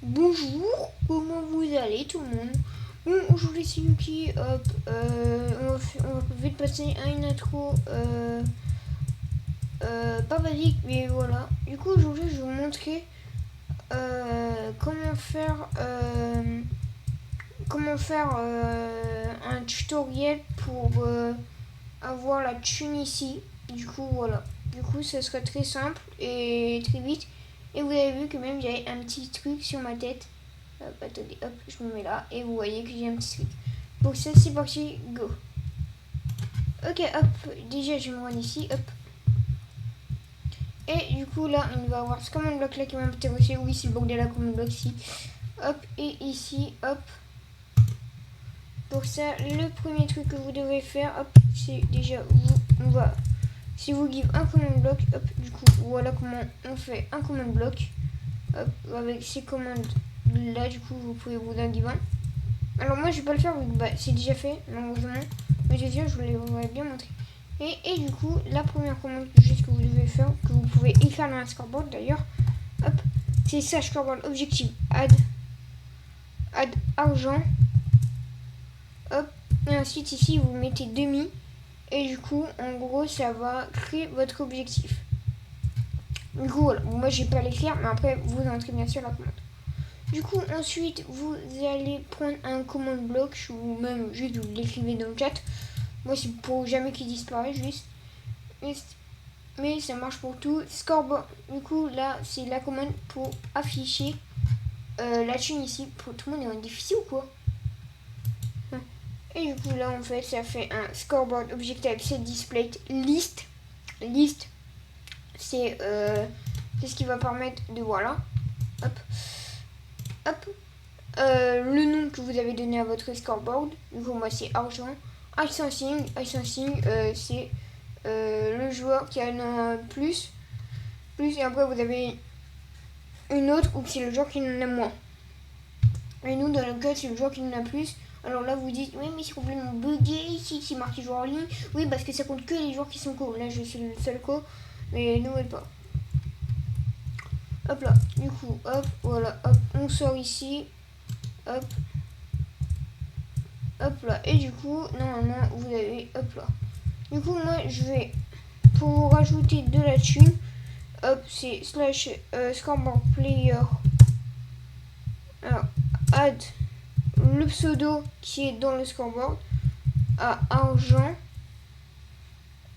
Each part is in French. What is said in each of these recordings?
Bonjour, comment vous allez tout le monde? Bon, aujourd'hui c'est Yuki, hop, on va vite passer à une intro pas basique, mais voilà. Du coup, aujourd'hui je vais vous montrer comment faire un tutoriel pour avoir la thune ici. Du coup, voilà. Du coup, ça sera très simple et très vite. Et vous avez vu que même j'avais un petit truc sur ma tête. Hop, attendez, hop, je me mets là et vous voyez que j'ai un petit truc. Pour ça, c'est parti, go. Ok, hop, déjà je me rends ici, hop. Et du coup, là, on va avoir ce command block là qui m'a intéressé. Oui, c'est le bordel à command block ici. Hop, et ici, hop. Pour ça, le premier truc que vous devez faire, hop, c'est déjà on va. Si vous give un command block, hop, du coup, voilà comment on fait un command block. Hop, avec ces commandes là, du coup, vous pouvez vous en give un. Alors moi je vais pas le faire, bah, c'est déjà fait malheureusement, mais je vous l'aurais bien montré. Et du coup, la première commande juste que vous devez faire, que vous pouvez écrire dans un scoreboard d'ailleurs, hop, c'est ça, scoreboard objectif add argent, hop, et ensuite ici vous mettez demi, et du coup en gros ça va créer votre objectif. Du coup voilà, moi je vais pas l'écrire, mais après vous entrez bien sûr la commande. Du coup, ensuite, vous allez prendre un command block ou même juste vous l'écrivez dans le chat. Moi, c'est pour jamais qu'il disparaisse, juste. Mais ça marche pour tout. Scoreboard, du coup, là, c'est la commande pour afficher la thune ici. Pour tout le monde est en difficile ou quoi? Et du coup, là, en fait, ça fait un scoreboard objective set display list. List, c'est ce qui va permettre de, voilà, hop, hop, le nom que vous avez donné à votre scoreboard. Du coup, moi, c'est argent. Icing, c'est le joueur qui en a plus. Et après, vous avez une autre où c'est le joueur qui en a moins. Et nous, dans le cas, c'est le joueur qui en a plus. Alors là, vous dites, oui, mais c'est complètement bugué ici, c'est marqué joueur en ligne. Oui, parce que ça compte que les joueurs qui sont co. Là, je suis le seul co, mais nous, pas. Hop là, du coup, hop, voilà, hop, on sort ici. Hop, hop là, et du coup, normalement, vous avez, hop là. Du coup, moi, je vais, pour rajouter de la thune, hop, c'est slash scoreboard player. Alors, add le pseudo qui est dans le scoreboard à argent.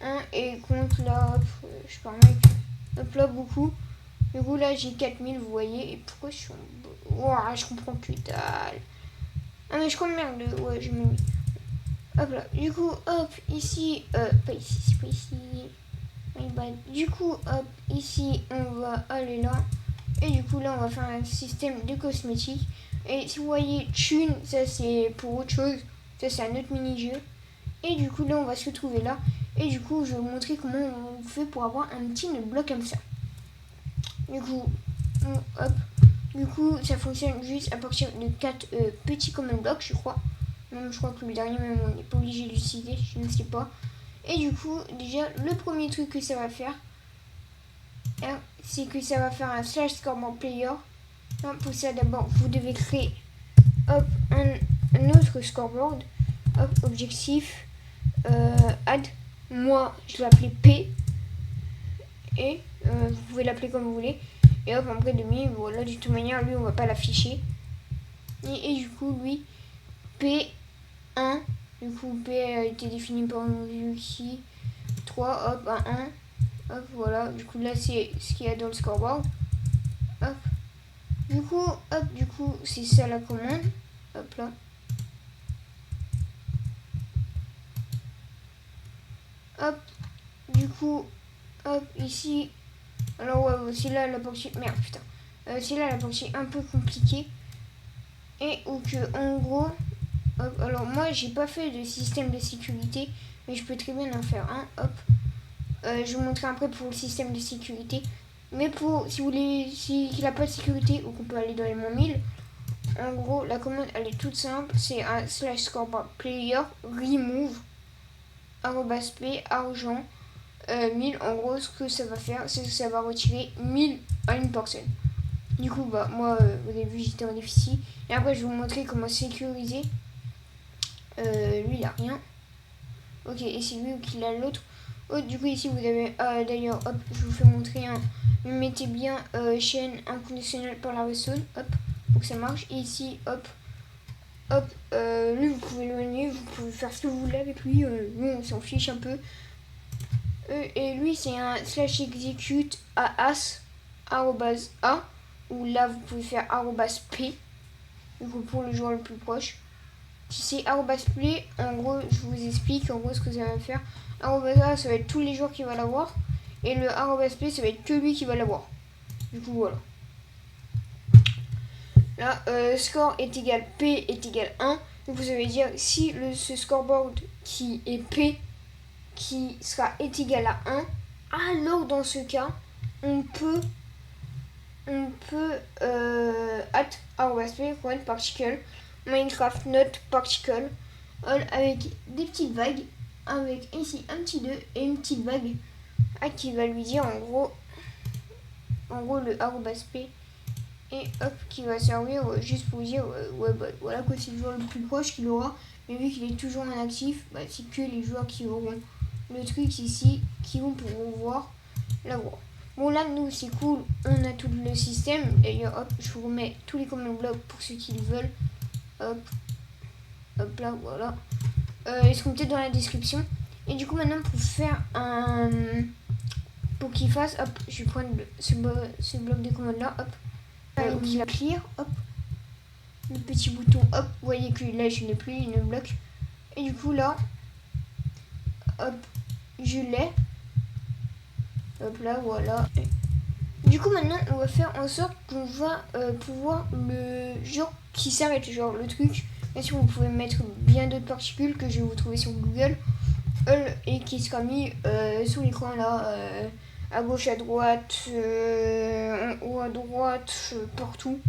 Hein, et compte là, hop, je permets, hop là, beaucoup. Du coup, là, j'ai 4000, vous voyez. Et pourquoi je suis en... Ouah, je comprends que dalle. Ah, mais je comprends merde, ouais, je me mis. Hop là, du coup, hop, ici, pas ici, c'est pas ici. Du coup, hop, ici, on va aller là. Et du coup, là, on va faire un système de cosmétiques. Et si vous voyez thune, ça c'est pour autre chose. Ça c'est un autre mini-jeu. Et du coup, là, on va se retrouver là. Et du coup, je vais vous montrer comment on fait pour avoir un petit bloc comme ça. Du coup, hop. Du coup, ça fonctionne juste à partir de 4 petits command blocks, je crois. Même, je crois que le dernier, même, on n'est pas obligé d'utiliser, je ne sais pas. Et du coup, déjà, le premier truc que ça va faire, c'est que ça va faire un slash scoreboard player. Pour ça, d'abord, vous devez créer hop, un autre scoreboard. Hop, objectif, add. Moi, je vais appeler P. Et vous pouvez l'appeler comme vous voulez. Et hop, après demi, voilà, de toute manière, lui, on va pas l'afficher. Et du coup, lui, P1. Du coup, P a été défini par nous ici. 3, hop, un 1. Hop, voilà. Du coup, là, c'est ce qu'il y a dans le scoreboard. Hop. Du coup, c'est ça la commande. Hop là. Hop. Du coup, hop, ici. Alors, ouais, c'est là la partie. Merde, putain. C'est là la partie un peu compliquée. Et où que, en gros. Hop, alors, moi, j'ai pas fait de système de sécurité. Mais je peux très bien en faire un. Hop. Je vais vous montrer après pour le système de sécurité. Mais pour, si vous voulez, s'il n'a pas de sécurité ou qu'on peut aller dans les moins 1000, en gros, la commande, elle est toute simple. C'est un slash scoreboard player remove @p argent 1000. En gros, ce que ça va faire, c'est que ça va retirer 1000 à une personne. Du coup, bah, moi, vous avez vu, j'étais en déficit. Et après, je vais vous montrer comment sécuriser. Lui, il a rien. Ok, et c'est lui qui a l'autre. Oh, du coup, ici, vous avez... d'ailleurs, hop, je vous fais montrer un... Vous mettez bien chaîne inconditionnelle par la redstone, hop, pour que ça marche. Et ici, hop, hop, lui, vous pouvez l'éloigner, vous pouvez faire ce que vous voulez avec lui. Nous, on s'en fiche un peu. Et lui, c'est un slash execute à as, arrobase a, ou là, vous pouvez faire arrobase p, du coup, pour le joueur le plus proche. Si c'est arrobase play, en gros, je vous explique en gros ce que ça va faire. Arrobase a, ça va être tous les joueurs qui vont l'avoir. Et le arrobase play, ça va être que lui qui va l'avoir. Du coup, voilà. Là, score est égal P est égal 1. Donc vous allez dire si ce scoreboard qui est P qui est égal à 1, alors dans ce cas, on peut at one particle Minecraft not particle avec des petites vagues, avec ici un petit 2 et une petite vague qui va lui dire en gros le arrobas p, et hop, qui va servir juste pour dire ouais bah voilà quoi, c'est le joueur le plus proche qui l'aura, mais vu qu'il est toujours inactif, bah c'est que les joueurs qui auront le truc ici qui vont pouvoir voir la voix. Bon là nous c'est cool, on a tout le système, d'ailleurs hop, je vous remets tous les command blocks pour ceux qui le veulent, hop, hop là voilà, ils seront peut-être dans la description. Et du coup maintenant pour faire un... pour qu'il fasse, hop, je vais prendre ce bloc de commande là, hop, il va clear, hop, le petit bouton, hop, vous voyez que là je n'ai plus, il me bloque. Et du coup là, hop, je l'ai, hop là, voilà. Du coup maintenant on va faire en sorte qu'on va pouvoir le genre qui s'arrête, genre le truc. Bien sûr vous pouvez mettre bien d'autres particules que je vais vous trouver sur Google et qui sera mis sous l'écran là, à gauche, à droite, en haut à droite, partout.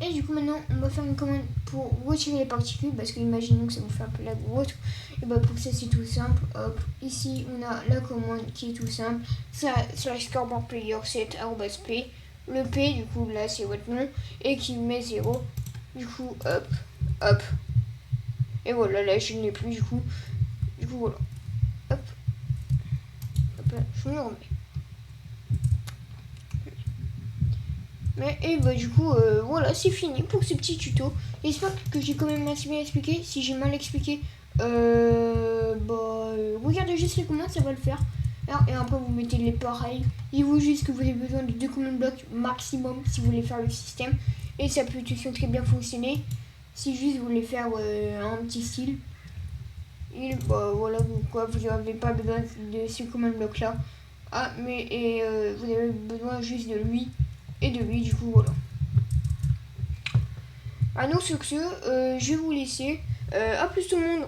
Et du coup maintenant on va faire une commande pour retirer les particules, parce que imaginons que ça vous fait un peu lag ou autre. Et bah pour ça c'est tout simple, hop, ici on a la commande qui est tout simple, slash scoreboard player set arrobas p, le p du coup là c'est votre nom, et qui met 0, du coup hop, hop, et voilà, là je ne l'ai plus du coup voilà, hop, hop là, je me remets. Mais et bah du coup voilà, c'est fini pour ce petit tuto. J'espère que j'ai quand même assez bien expliqué. Si j'ai mal expliqué, regardez juste les commentaires, ça va le faire. Alors, et après vous mettez les pareils. Dites-vous juste que vous avez besoin de 2 command blocks maximum si vous voulez faire le système. Et ça peut très bien fonctionner. Si juste vous voulez faire un petit style. Et bah voilà, vous n'avez pas besoin de ces command blocks là. Ah mais vous avez besoin juste de lui. Et de lui, du coup, voilà. Ah non, sur ce, je vais vous laisser. A plus tout le monde.